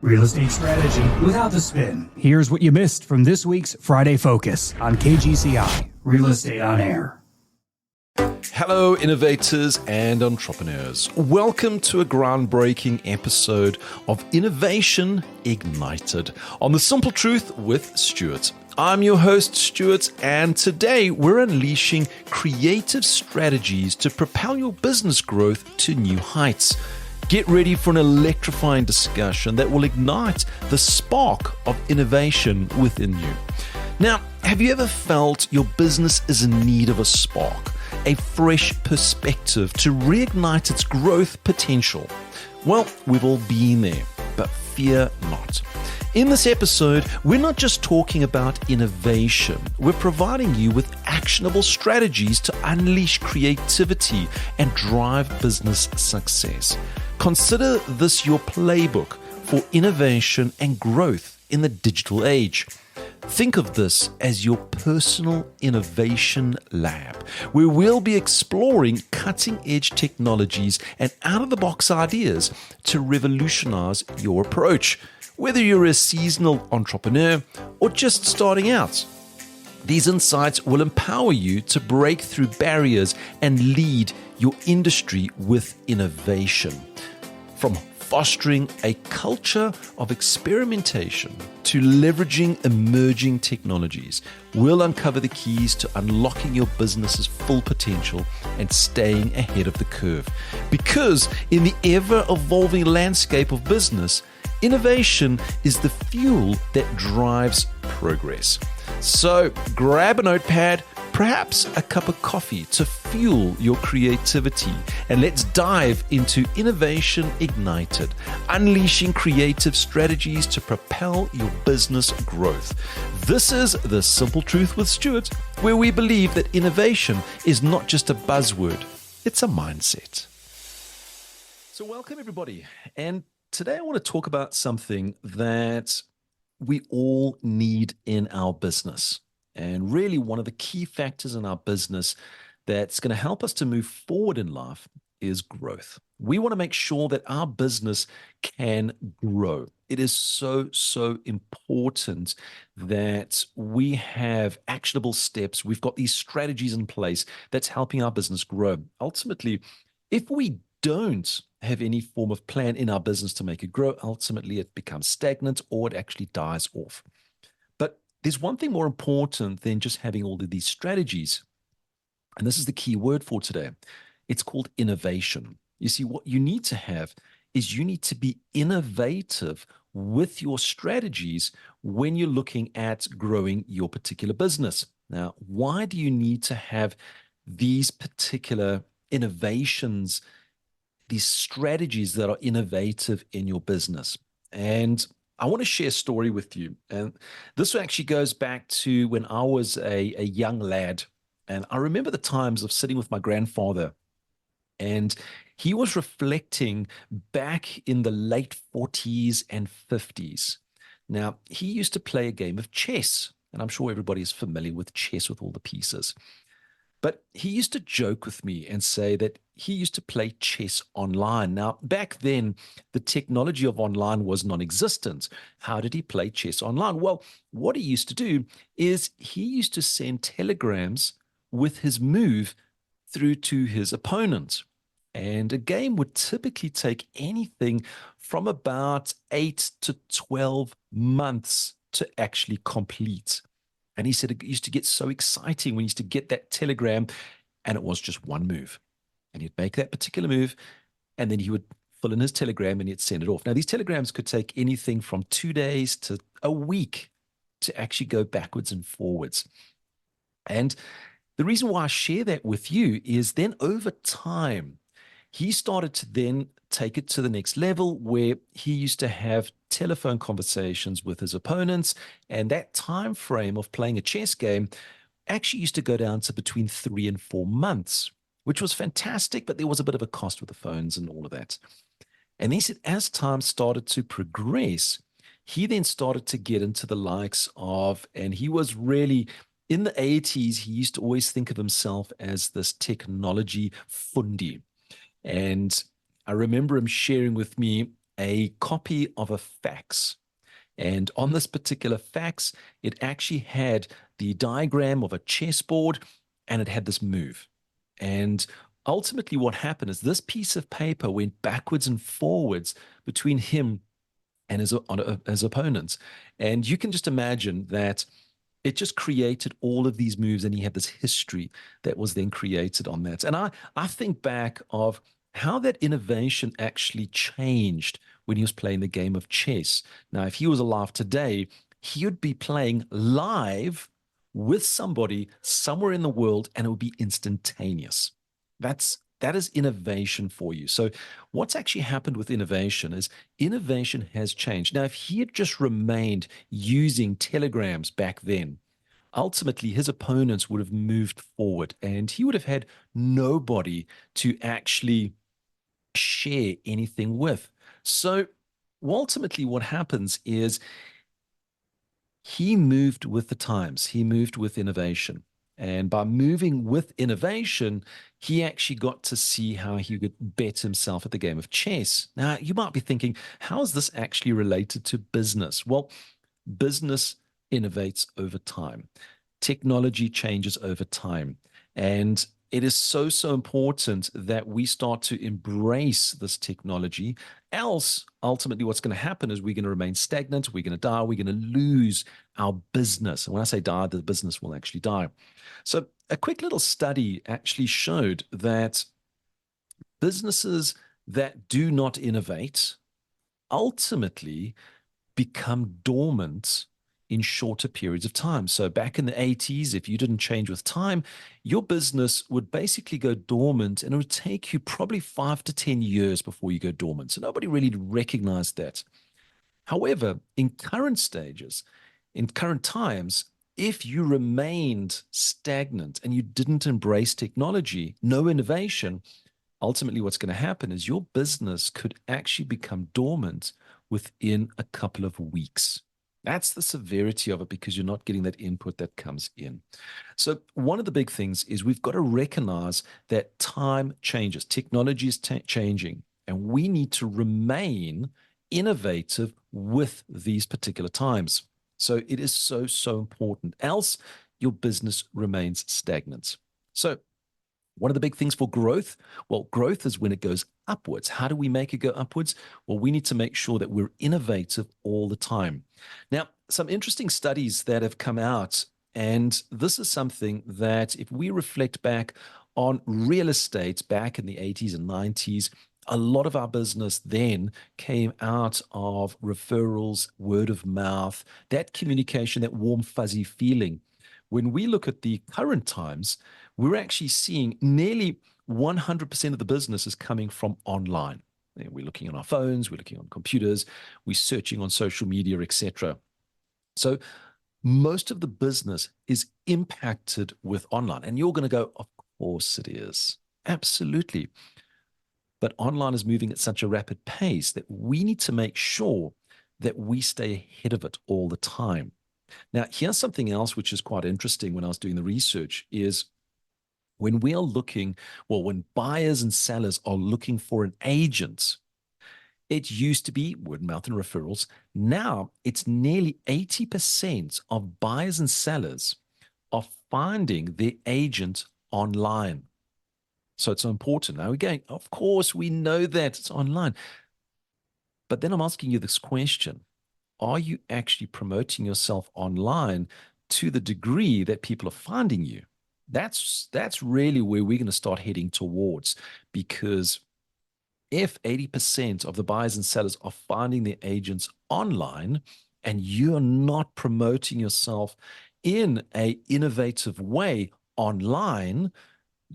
Real estate strategy without the spin. Here's what you missed from this week's Friday Focus on KGCI, Real Estate on Air. Hello, innovators and entrepreneurs. Welcome to a groundbreaking episode of Innovation Ignited on The Simple Truth with Stuart. I'm your host, Stuart, and today we're unleashing creative strategies to propel your business growth to new heights. Get ready for an electrifying discussion that will ignite the spark of innovation within you. Now, have you ever felt your business is in need of a spark, a fresh perspective to reignite its growth potential? Well, we've all been there, but fear not. In this episode, we're not just talking about innovation. We're providing you with actionable strategies to unleash creativity and drive business success. Consider this your playbook for innovation and growth in the digital age. Think of this as your personal innovation lab, where we'll be exploring cutting-edge technologies and out-of-the-box ideas to revolutionize your approach, whether you're a seasonal entrepreneur or just starting out. These insights will empower you to break through barriers and lead your industry with innovation. From fostering a culture of experimentation to leveraging emerging technologies, we'll uncover the keys to unlocking your business's full potential and staying ahead of the curve. Because in the ever-evolving landscape of business, innovation is the fuel that drives progress. So grab a notepad, perhaps a cup of coffee to fuel your creativity, and let's dive into Innovation Ignited, unleashing creative strategies to propel your business growth. This is The Simple Truth with Stuart, where we believe that innovation is not just a buzzword, it's a mindset. So welcome everybody, and today I want to talk about something that we all need in our business. And really one of the key factors in our business that's going to help us to move forward in life is growth. We want to make sure that our business can grow. It is so important that we have actionable steps. We've got these strategies in place that's helping our business grow. Ultimately, if we don't have any form of plan in our business to make it grow, ultimately it becomes stagnant or it actually dies off. But there's one thing more important than just having all of these strategies. And this is the key word for today. It's called innovation. You see, what you need to have is you need to be innovative with your strategies when you're looking at growing your particular business. Now, why do you need to have these particular innovations, these strategies that are innovative in your business? And I want to share a story with you. And this actually goes back to when I was a young lad. And I remember the times of sitting with my grandfather, and he was reflecting back in the late 40s and 50s. Now, he used to play a game of chess, and I'm sure everybody is familiar with chess with all the pieces. But he used to joke with me and say that he used to play chess online. Now, back then, the technology of online was non-existent. How did he play chess online? Well, what he used to do is he used to send telegrams with his move through to his opponent. And a game would typically take anything from about 8 to 12 months to actually complete. And he said it used to get so exciting when he used to get that telegram and it was just one move. And he'd make that particular move and then he would fill in his telegram and he'd send it off. Now, these telegrams could take anything from 2 days to a week to actually go backwards and forwards. And the reason why I share that with you is then over time, he started to then take it to the next level where he used to have telephone conversations with his opponents, and that time frame of playing a chess game actually used to go down to between 3 and 4 months, which was fantastic, but there was a bit of a cost with the phones and all of that. And he said as time started to progress, he then started to get into the likes of, and he was really in the 80s, he used to always think of himself as this technology fundi. And I remember him sharing with me a copy of a fax. And on this particular fax, it actually had the diagram of a chessboard and it had this move. And ultimately, what happened is this piece of paper went backwards and forwards between him and his opponents. And you can just imagine that it just created all of these moves, and he had this history that was then created on that. And I think back of how that innovation actually changed when he was playing the game of chess. Now, if he was alive today, he would be playing live with somebody somewhere in the world, and it would be instantaneous. That is innovation for you. So what's actually happened with innovation has changed. Now, if he had just remained using telegrams back then, ultimately his opponents would have moved forward and he would have had nobody to actually share anything with. So ultimately what happens is he moved with the times, he moved with innovation. And by moving with innovation, he actually got to see how he could bet himself at the game of chess. Now, you might be thinking, how is this actually related to business? Well, business innovates over time, technology changes over time. And it is so important that we start to embrace this technology. Else, ultimately, what's going to happen is we're going to remain stagnant, we're going to die, we're going to lose our business. And when I say die, the business will actually die. So, a quick little study actually showed that businesses that do not innovate ultimately become dormant in shorter periods of time. So back in the 80s, if you didn't change with time, your business would basically go dormant and it would take you probably 5 to 10 years before you go dormant. So nobody really recognized that. However, in current stages, in current times, if you remained stagnant and you didn't embrace technology, no innovation, ultimately what's going to happen is your business could actually become dormant within a couple of weeks. That's the severity of it because you're not getting that input that comes in. So, one of the big things is we've got to recognize that time changes, technology is changing, and we need to remain innovative with these particular times. So, it is so important. Else, your business remains stagnant. So, one of the big things for growth, well, growth is when it goes upwards. How do we make it go upwards? Well, we need to make sure that we're innovative all the time. Now, some interesting studies that have come out, and this is something that if we reflect back on real estate back in the 80s and 90s, a lot of our business then came out of referrals, word of mouth, that communication, that warm, fuzzy feeling. When we look at the current times, we're actually seeing nearly 100% of the business is coming from online. We're looking on our phones, we're looking on computers, we're searching on social media, etc. So most of the business is impacted with online. And you're going to go, of course it is. Absolutely. But online is moving at such a rapid pace that we need to make sure that we stay ahead of it all the time. Now, here's something else which is quite interesting when I was doing the research is when we are looking, well, when buyers and sellers are looking for an agent, it used to be word of mouth and referrals. Now it's nearly 80% of buyers and sellers are finding their agent online. So it's so important. Now again, of course, we know that it's online. But then I'm asking you this question. Are you actually promoting yourself online to the degree that people are finding you? That's really where we're going to start heading towards, because if 80% of the buyers and sellers are finding their agents online and you're not promoting yourself in a innovative way online,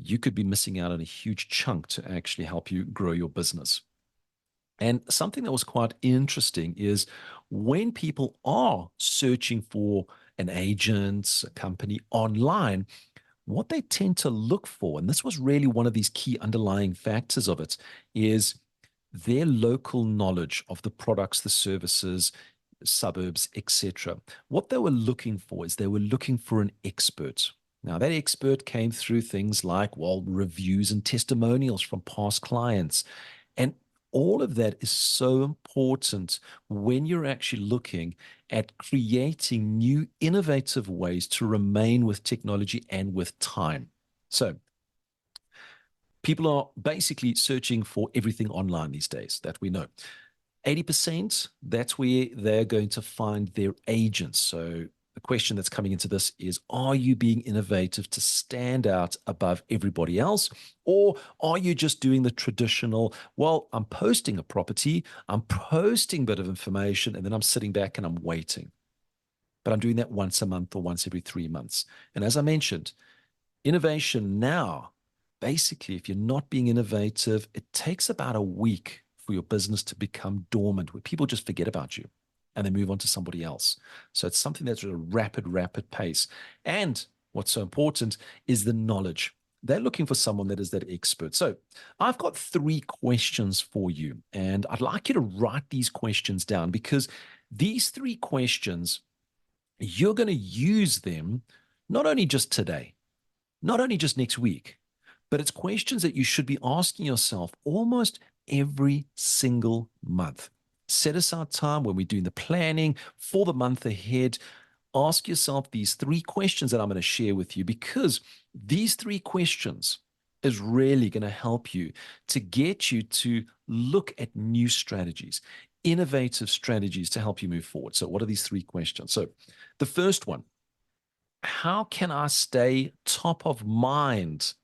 you could be missing out on a huge chunk to actually help you grow your business. And something that was quite interesting is when people are searching for an agent, a company online, what they tend to look for, and this was really one of these key underlying factors of it, is their local knowledge of the products, the services, suburbs, etc. What they were looking for is they were looking for an expert. Now, that expert came through things like, well, reviews and testimonials from past clients. And All of that is so important when you're actually looking at creating new innovative ways to remain with technology and with time. So people are basically searching for everything online these days, that we know. 80%, that's where they're going to find their agents. So the question that's coming into this is, are you being innovative to stand out above everybody else? Or are you just doing the traditional, well, I'm posting a property, I'm posting a bit of information, and then I'm sitting back and I'm waiting. But I'm doing that once a month or once every 3 months. And as I mentioned, innovation now, basically, if you're not being innovative, it takes about a week for your business to become dormant, where people just forget about you and they move on to somebody else. So it's something that's at a rapid pace. And what's so important is the knowledge. They're looking for someone that is that expert. So I've got 3 questions for you, and I'd like you to write these questions down, because these 3 questions, you're going to use them not only just today, not only just next week, but it's questions that you should be asking yourself almost every single month. Set aside time when we're doing the planning for the month ahead. Ask yourself these 3 questions that I'm going to share with you, because these 3 questions is really going to help you to get you to look at new strategies, innovative strategies to help you move forward. So what are these 3 questions? So the first one, how can I stay top of mind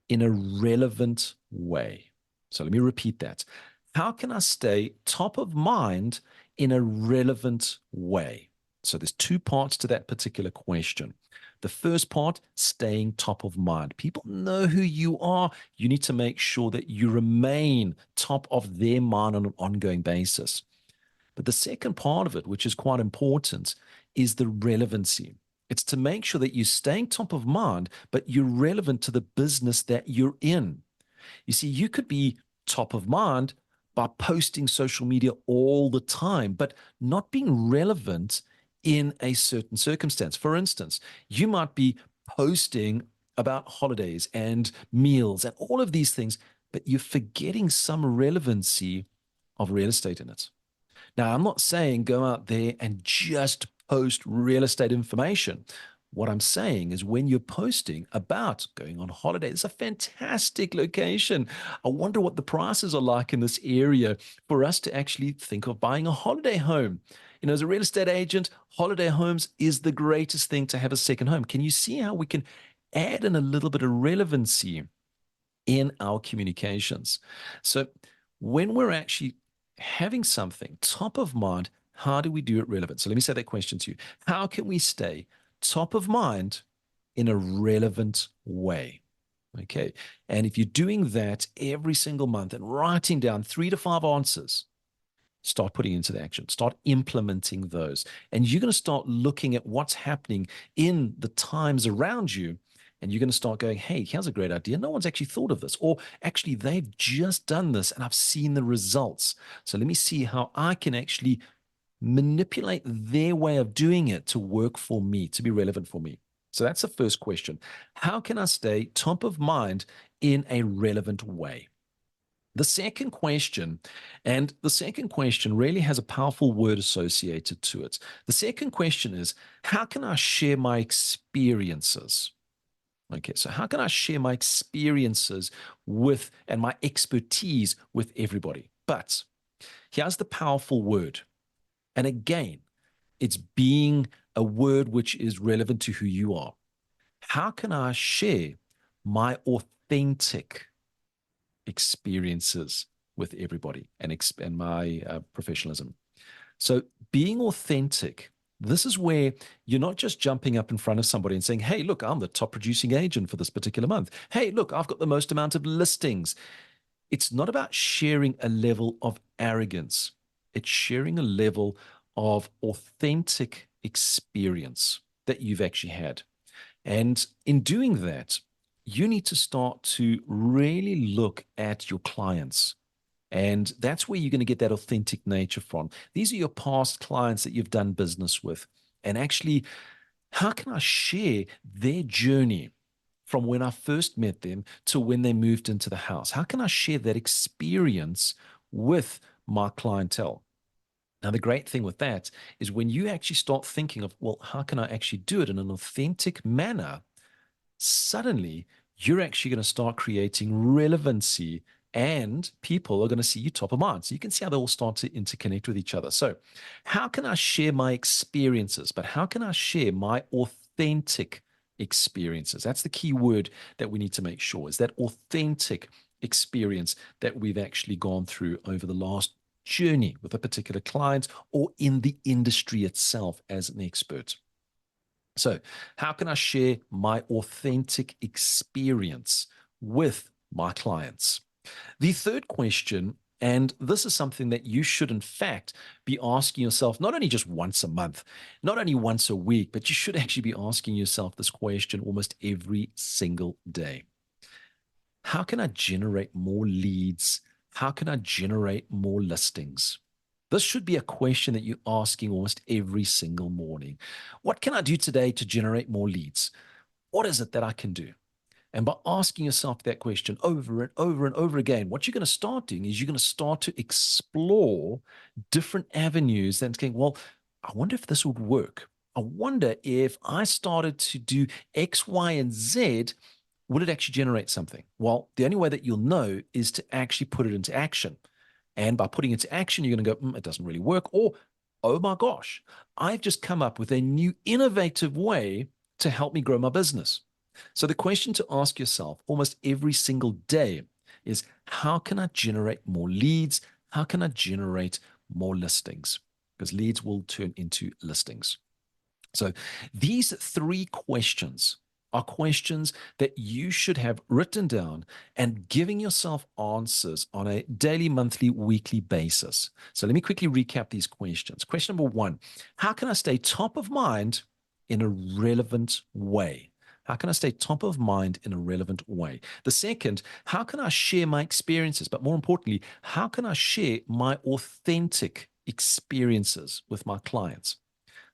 in a relevant way? So let me repeat that. How can I stay top of mind in a relevant way? So there's 2 parts to that particular question. The first part, staying top of mind. People know who you are. You need to make sure that you remain top of their mind on an ongoing basis. But the second part of it, which is quite important, is the relevancy. It's to make sure that you're staying top of mind, but you're relevant to the business that you're in. You see, you could be top of mind by posting social media all the time, but not being relevant in a certain circumstance. For instance, you might be posting about holidays and meals and all of these things, but you're forgetting some relevancy of real estate in it. Now, I'm not saying go out there and just post real estate information. What I'm saying is, when you're posting about going on holiday, it's a fantastic location. I wonder what the prices are like in this area for us to actually think of buying a holiday home. You know, as a real estate agent, holiday homes is the greatest thing to have a second home. Can you see how we can add in a little bit of relevancy in our communications? So when we're actually having something top of mind, how do we do it relevant? So let me say that question to you. How can we stay top of mind in a relevant way? Okay. And if you're doing that every single month and writing down 3 to 5 answers, start putting into the action, start implementing those. And you're going to start looking at what's happening in the times around you. And you're going to start going, hey, here's a great idea. No one's actually thought of this. Or actually, they've just done this and I've seen the results. So let me see how I can actually manipulate their way of doing it to work for me, to be relevant for me. So that's the first question. How can I stay top of mind in a relevant way? The second question, and the second question really has a powerful word associated to it. The second question is, how can I share my experiences? Okay, so how can I share my experiences with and my expertise with everybody? But here's the powerful word. And again, it's being a word which is relevant to who you are. How can I share my authentic experiences with everybody and my professionalism? So being authentic, this is where you're not just jumping up in front of somebody and saying, hey, look, I'm the top producing agent for this particular month. Hey, look, I've got the most amount of listings. It's not about sharing a level of arrogance. It's sharing a level of authentic experience that you've actually had. And in doing that, you need to start to really look at your clients. And that's where you're going to get that authentic nature from. These are your past clients that you've done business with. And actually, how can I share their journey from when I first met them to when they moved into the house? How can I share that experience with my clientele? Now, the great thing with that is when you actually start thinking of, well, how can I actually do it in an authentic manner? Suddenly you're actually going to start creating relevancy and people are going to see you top of mind. So you can see how they all start to interconnect with each other. So, how can I share my experiences? But how can I share my authentic experiences? That's the key word that we need to make sure is that authentic experience that we've actually gone through over the last journey with a particular client or in the industry itself as an expert. So, how can I share my authentic experience with my clients? The third question, and this is something that you should, in fact, be asking yourself not only just once a month, not only once a week, but you should actually be asking yourself this question almost every single day. How can I generate more leads? How can I generate more listings? This should be a question that you're asking almost every single morning. What can I do today to generate more leads? What is it that I can do? And by asking yourself that question over and over and over again, what you're going to start doing is you're going to start to explore different avenues and going, well, I wonder if this would work. I wonder if I started to do X, Y, and Z, would it actually generate something? Well, the only way that you'll know is to actually put it into action. And by putting it into action, you're going to go, it doesn't really work. Or, oh my gosh, I've just come up with a new innovative way to help me grow my business. So the question to ask yourself almost every single day is, how can I generate more leads? How can I generate more listings? Because leads will turn into listings. So these three questions are questions that you should have written down and giving yourself answers on a daily, monthly, weekly basis. So let me quickly recap these questions. Question number one, how can I stay top of mind in a relevant way? How can I stay top of mind in a relevant way? The second, how can I share my experiences? But more importantly, how can I share my authentic experiences with my clients?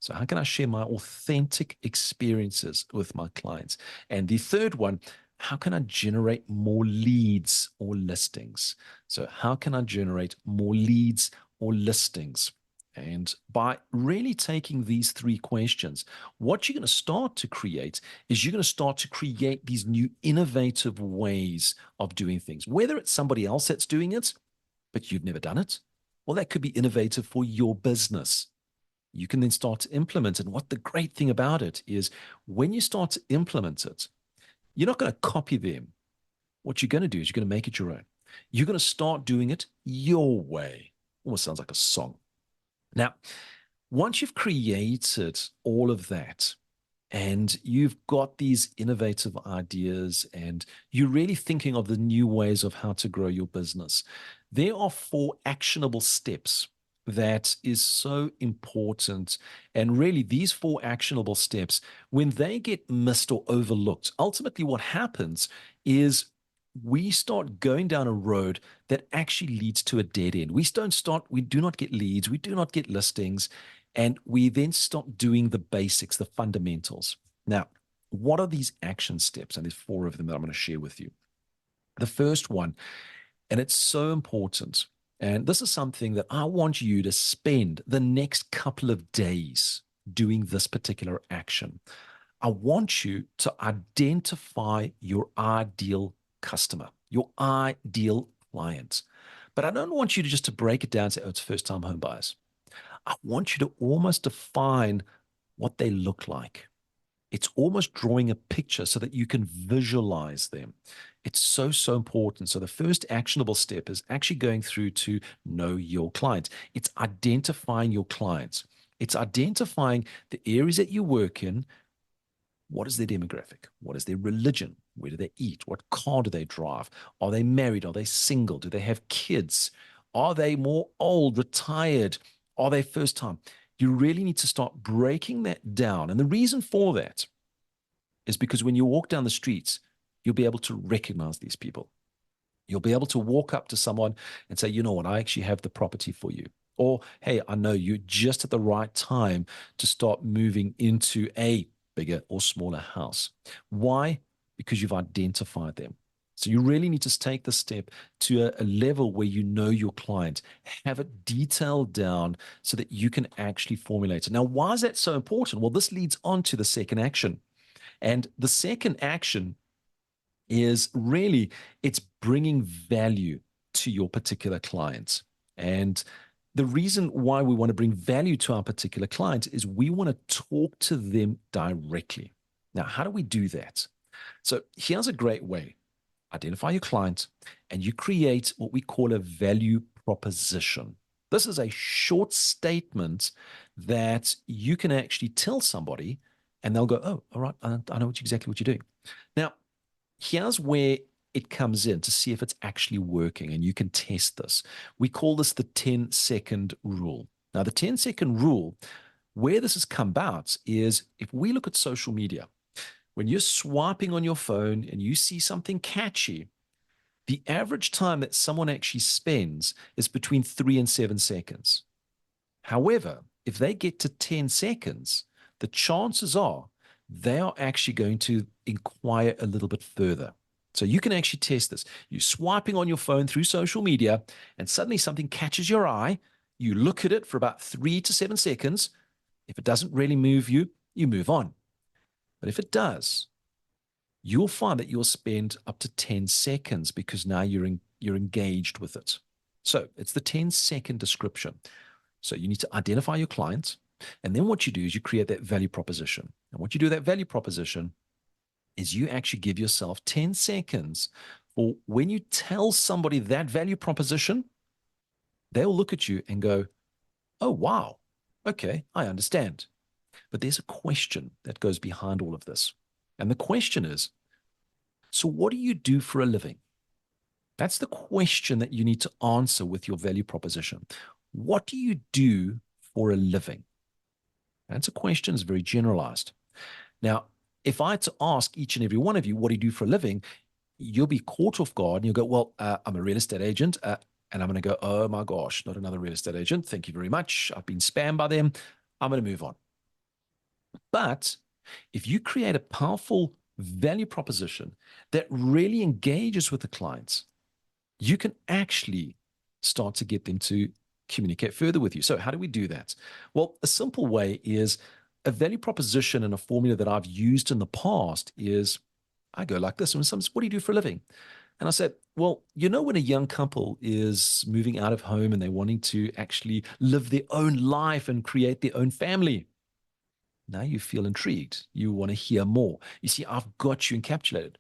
So, how can I share my authentic experiences with my clients? And the third one, how can I generate more leads or listings? So, how can I generate more leads or listings? And by really taking these three questions, what you're going to start to create is you're going to start to create these new innovative ways of doing things. Whether it's somebody else that's doing it, but you've never done it, well, that could be innovative for your business. You can then start to implement it. And what the great thing about it is when you start to implement it, you're not going to copy them. What you're going to do is you're going to make it your own. You're going to start doing it your way. Almost sounds like a song. Now, once you've created all of that and you've got these innovative ideas and you're really thinking of the new ways of how to grow your business, there are 4 actionable steps that is so important. And really, these 4 actionable steps, when they get missed or overlooked, ultimately what happens is we start going down a road that actually leads to a dead end. We do not get leads, we do not get listings, and we then stop doing the basics, the fundamentals. Now, what are these action steps? And there's 4 of them that I'm going to share with you. The first one, and it's so important, and this is something that I want you to spend the next couple of days doing this particular action. I want you to identify your ideal customer, your ideal client. But I don't want you to just to break it down and say, oh, it's first-time home buyers. I want you to almost define what they look like. It's almost drawing a picture so that you can visualize them. It's so, so important. So the first actionable step is actually going through to know your client. It's identifying your clients. It's identifying the areas that you work in. What is their demographic? What is their religion? Where do they eat? What car do they drive? Are they married? Are they single? Do they have kids? Are they more old, retired? Are they first time? You really need to start breaking that down. And the reason for that is because when you walk down the streets, you'll be able to recognize these people. You'll be able to walk up to someone and say, you know what, I actually have the property for you. Or, hey, I know you're just at the right time to start moving into a bigger or smaller house. Why? because you've identified them. So you really need to take the step to a level where you know your client, have it detailed down so that you can actually formulate it. Now, why is that so important? Well, this leads on to the second action. And the second action is really, it's bringing value to your particular clients. And the reason why we want to bring value to our particular clients is we want to talk to them directly. Now, how do we do that? So here's a great way. Identify your client and you create what we call a value proposition. This is a short statement that you can actually tell somebody and they'll go, oh, all right, I know exactly what you're doing. Now, here's where it comes in to see if it's actually working, and you can test this. We call this the 10-second rule. Now, the 10-second rule, where this has come about is if we look at social media, when you're swiping on your phone and you see something catchy, the average time that someone actually spends is between 3 and 7 seconds. However, if they get to 10 seconds, the chances are they are actually going to inquire a little bit further. So you can actually test this. You're swiping on your phone through social media, and suddenly something catches your eye. You look at it for about 3 to 7 seconds. If it doesn't really move you, you move on. But if it does, you'll find that you'll spend up to 10 seconds because now you're engaged with it. So it's the 10-second description. So you need to identify your client. And then what you do is you create that value proposition. And what you do with that value proposition is you actually give yourself 10 seconds for when you tell somebody that value proposition, they'll look at you and go, oh, wow, okay, I understand. But there's a question that goes behind all of this. And the question is, so what do you do for a living? That's the question that you need to answer with your value proposition. What do you do for a living? That's a question that's very generalized. Now, if I had to ask each and every one of you, what do you do for a living? You'll be caught off guard and you'll go, well, I'm a real estate agent. And I'm going to go, oh my gosh, not another real estate agent. Thank you very much. I've been spammed by them. I'm going to move on. But if you create a powerful value proposition that really engages with the clients, you can actually start to get them to communicate further with you. So how do we do that? Well, a simple way is a value proposition, and a formula that I've used in the past is I go like this. When someone says, what do you do for a living? And I said, well, you know, when a young couple is moving out of home and they're wanting to actually live their own life and create their own family, now you feel intrigued. You want to hear more. You see, I've got you encapsulated.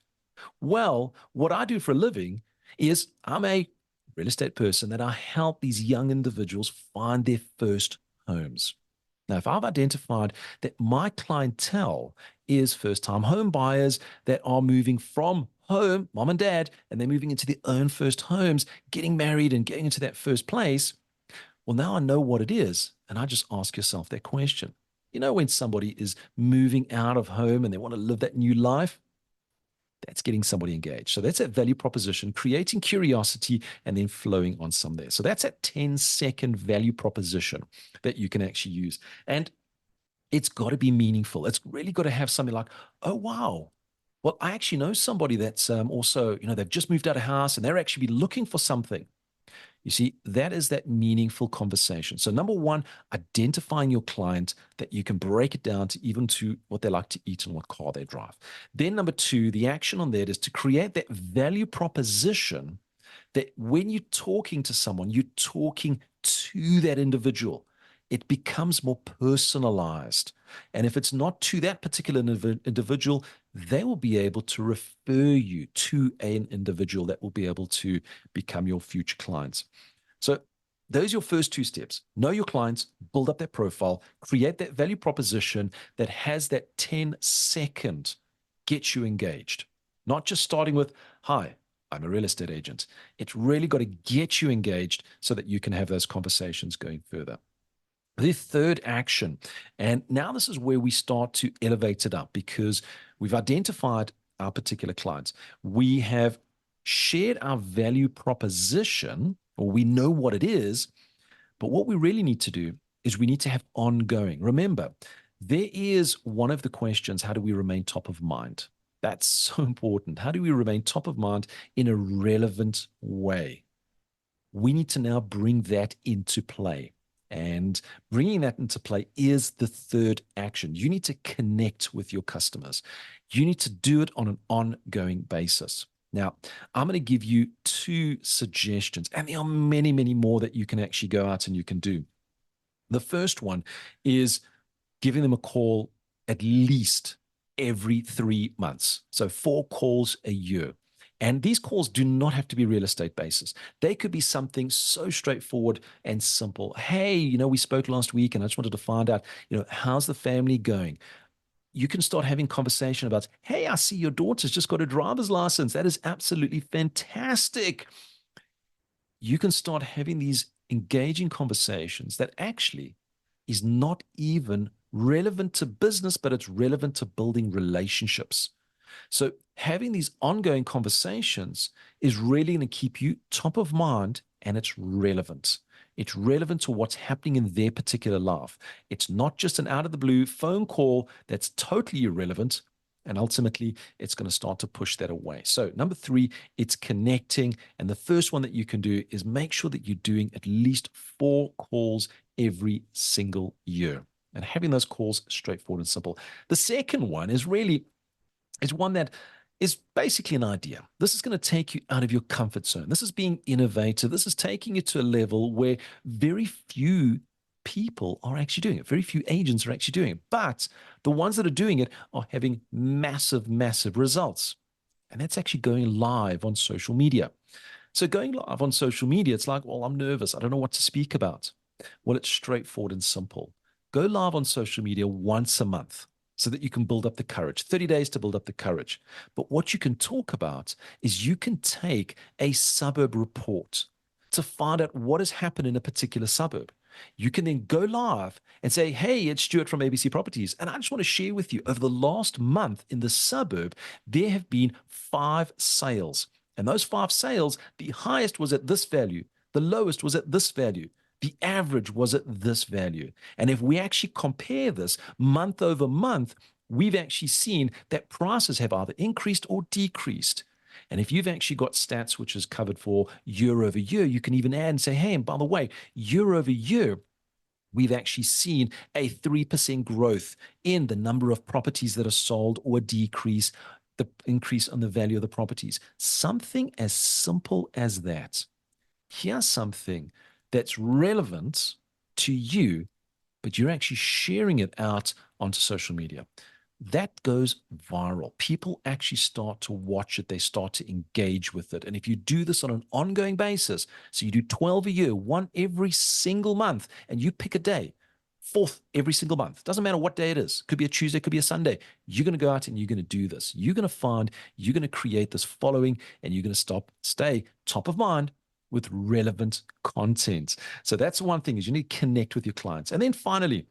Well, what I do for a living is I'm a real estate person that I help these young individuals find their first homes. Now, if I've identified that my clientele is first-time home buyers that are moving from home, mom and dad, and they're moving into their own first homes, getting married and getting into that first place, well, now I know what it is. And I just ask yourself that question. You know, when somebody is moving out of home and they want to live that new life, that's getting somebody engaged. So that's that value proposition, creating curiosity and then flowing on some there. So that's that 10-second value proposition that you can actually use. And it's got to be meaningful. It's really got to have something like, oh, wow. Well, I actually know somebody that's also, you know, they've just moved out of house and they're actually looking for something. You see, that is that meaningful conversation. So number one, identifying your client, that you can break it down to even to what they like to eat and what car they drive. Then number two, the action on that is to create that value proposition that when you're talking to someone, you're talking to that individual. It becomes more personalized. And if it's not to that particular individual, they will be able to refer you to an individual that will be able to become your future clients. So those are your first two steps. Know your clients, build up that profile, create that value proposition that has that 10-second get you engaged. Not just starting with, hi, I'm a real estate agent. It's really got to get you engaged so that you can have those conversations going further. The third action, and now this is where we start to elevate it up because we've identified our particular clients. We have shared our value proposition, or we know what it is, but what we really need to do is we need to have ongoing. Remember, there is one of the questions, how do we remain top of mind? That's so important. How do we remain top of mind in a relevant way? We need to now bring that into play. And bringing that into play is the third action. You need to connect with your customers. You need to do it on an ongoing basis. Now, I'm going to give you two suggestions, and there are many, many more that you can actually go out and you can do. The first one is giving them a call at least every 3 months. So 4 calls a year. And these calls do not have to be real estate basis. They could be something so straightforward and simple. Hey, we spoke last week and I just wanted to find out, how's the family going? You can start having conversation about, hey, I see your daughter's just got a driver's license. That is absolutely fantastic. You can start having these engaging conversations that actually is not even relevant to business, but it's relevant to building relationships. So having these ongoing conversations is really going to keep you top of mind, and it's relevant. It's relevant to what's happening in their particular life. It's not just an out of the blue phone call that's totally irrelevant. And ultimately, it's going to start to push that away. So number 3, it's connecting. And the first one that you can do is make sure that you're doing at least 4 calls every single year. And having those calls straightforward and simple. The second one is one that is basically an idea. This is going to take you out of your comfort zone. This is being innovative. This is taking you to a level where very few people are actually doing it. Very few agents are actually doing it. But the ones that are doing it are having massive, massive results. And that's actually going live on social media. So going live on social media, it's like, well, I'm nervous. I don't know what to speak about. Well, it's straightforward and simple. Go live on social media once a month so that you can build up the courage. 30 days to build up the courage. But what you can talk about is you can take a suburb report to find out what has happened in a particular suburb. You can then go live and say, hey, it's Stuart from ABC Properties. And I just want to share with you, over the last month in the suburb, there have been 5 sales. And those 5 sales, the highest was at this value. The lowest was at this value. The average was at this value. And if we actually compare this month over month, we've actually seen that prices have either increased or decreased. And if you've actually got stats which is covered for year over year, you can even add and say, hey, and by the way, year over year, we've actually seen a 3% growth in the number of properties that are sold or decrease, the increase on the value of the properties. Something as simple as that. Here's something that's relevant to you, but you're actually sharing it out onto social media. That goes viral. People actually start to watch it. They start to engage with it. And if you do this on an ongoing basis, so you do 12 a year, 1 every single month, and you pick a day, 4th every single month, doesn't matter what day it is. Could be a Tuesday, could be a Sunday. You're going to go out and you're going to do this. You're going to create this following, and you're going to stay top of mind with relevant content. So that's one thing, is you need to connect with your clients. And then finally,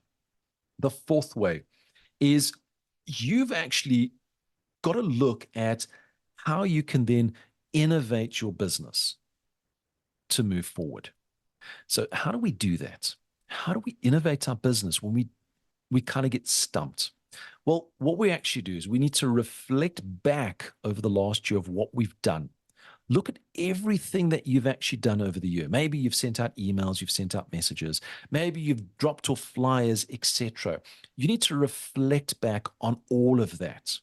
the 4th way is you've actually got to look at how you can then innovate your business to move forward. So how do we do that? How do we innovate our business when we kind of get stumped? Well, what we actually do is we need to reflect back over the last year of what we've done. Look at everything that you've actually done over the year. Maybe you've sent out emails, you've sent out messages, maybe you've dropped off flyers, etc. You need to reflect back on all of that.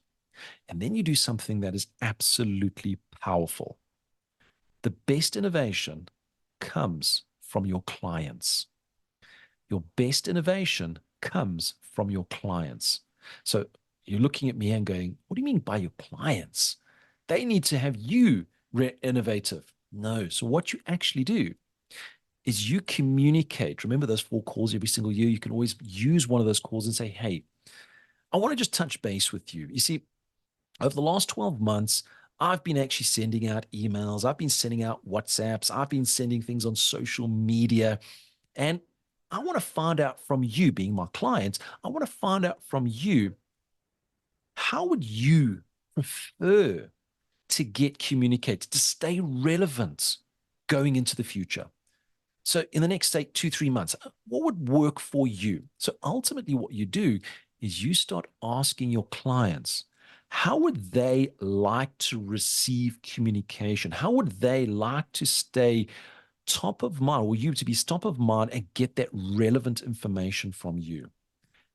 And then you do something that is absolutely powerful. The best innovation comes from your clients. Your best innovation comes from your clients. So you're looking at me and going, what do you mean by your clients? They need to have you innovative. No. So what you actually do is you communicate. Remember those 4 calls every single year. You can always use one of those calls and say, hey, I want to just touch base with you. You see, over the last 12 months, I've been actually sending out emails. I've been sending out WhatsApps. I've been sending things on social media. And I want to find out from you, being my client, I want to find out from you, how would you prefer to get communicated, to stay relevant going into the future? So in the next, say, 2-3 months, what would work for you? So ultimately what you do is you start asking your clients, how would they like to receive communication? How would they like to stay top of mind, or you to be top of mind and get that relevant information from you?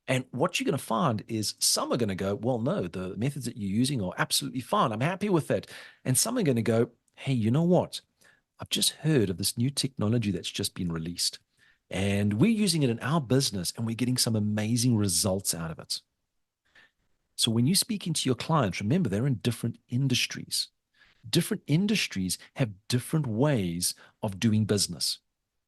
And what you're going to find is some are going to go, well, no, the methods that you're using are absolutely fine. I'm happy with that. And some are going to go, hey, you know what? I've just heard of this new technology that's just been released. And we're using it in our business and we're getting some amazing results out of it. So when you're speaking to your clients, remember they're in different industries. Different industries have different ways of doing business.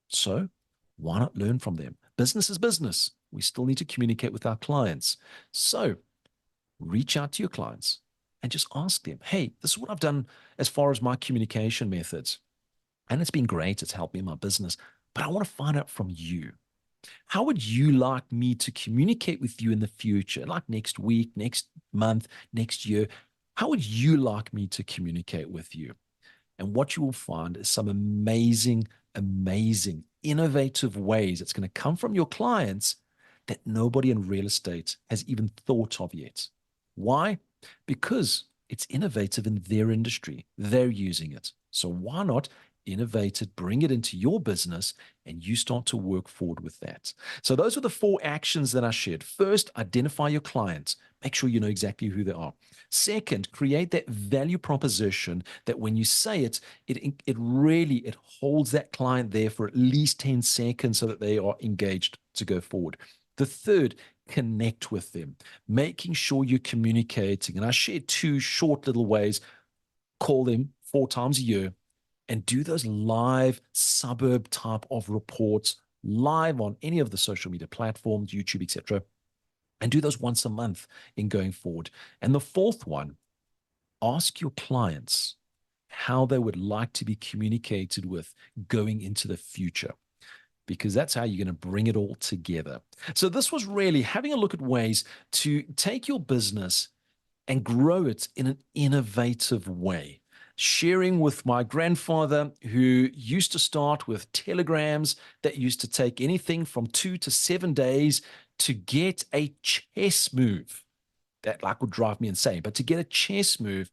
So why not learn from them? Business is business. We still need to communicate with our clients. So reach out to your clients and just ask them, hey, this is what I've done as far as my communication methods. And it's been great. It's helped me in my business. But I want to find out from you. How would you like me to communicate with you in the future? Like next week, next month, next year? How would you like me to communicate with you? And what you will find is some amazing, amazing, innovative ways it's going to come from your clients that nobody in real estate has even thought of yet. Why? Because it's innovative in their industry. They're using it. So why not innovate it, bring it into your business, and you start to work forward with that. So those are the 4 actions that I shared. First, identify your clients. Make sure you know exactly who they are. Second, create that value proposition that when you say it, it really holds that client there for at least 10 seconds so that they are engaged to go forward. The third, connect with them, making sure you're communicating. And I shared 2 short little ways. Call them 4 times a year and do those live suburb type of reports live on any of the social media platforms, YouTube, etc. And do those once a month in going forward. And the 4th one, ask your clients how they would like to be communicated with going into the future, because that's how you're going to bring it all together. So this was really having a look at ways to take your business and grow it in an innovative way. Sharing with my grandfather, who used to start with telegrams that used to take anything from 2 to 7 days to get a chess move. That would drive me insane. But to get a chess move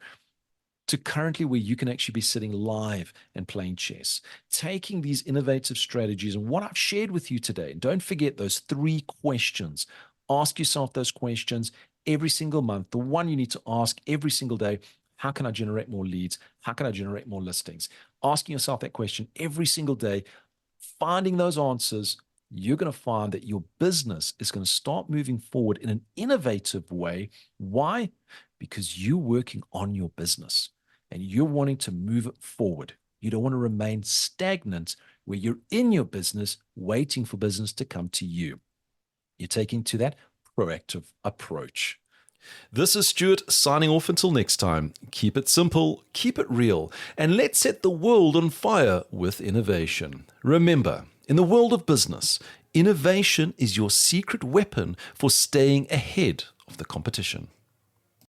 to currently where you can actually be sitting live and playing chess, taking these innovative strategies and what I've shared with you today. And don't forget those 3 questions. Ask yourself those questions every single month. The one you need to ask every single day: how can I generate more leads? How can I generate more listings? Asking yourself that question every single day, finding those answers, you're going to find that your business is going to start moving forward in an innovative way. Why? Because you're working on your business and you're wanting to move it forward. You don't want to remain stagnant where you're in your business waiting for business to come to you. You're taking to that proactive approach. This is Stuart signing off until next time. Keep it simple, keep it real, and let's set the world on fire with innovation. Remember, in the world of business, innovation is your secret weapon for staying ahead of the competition.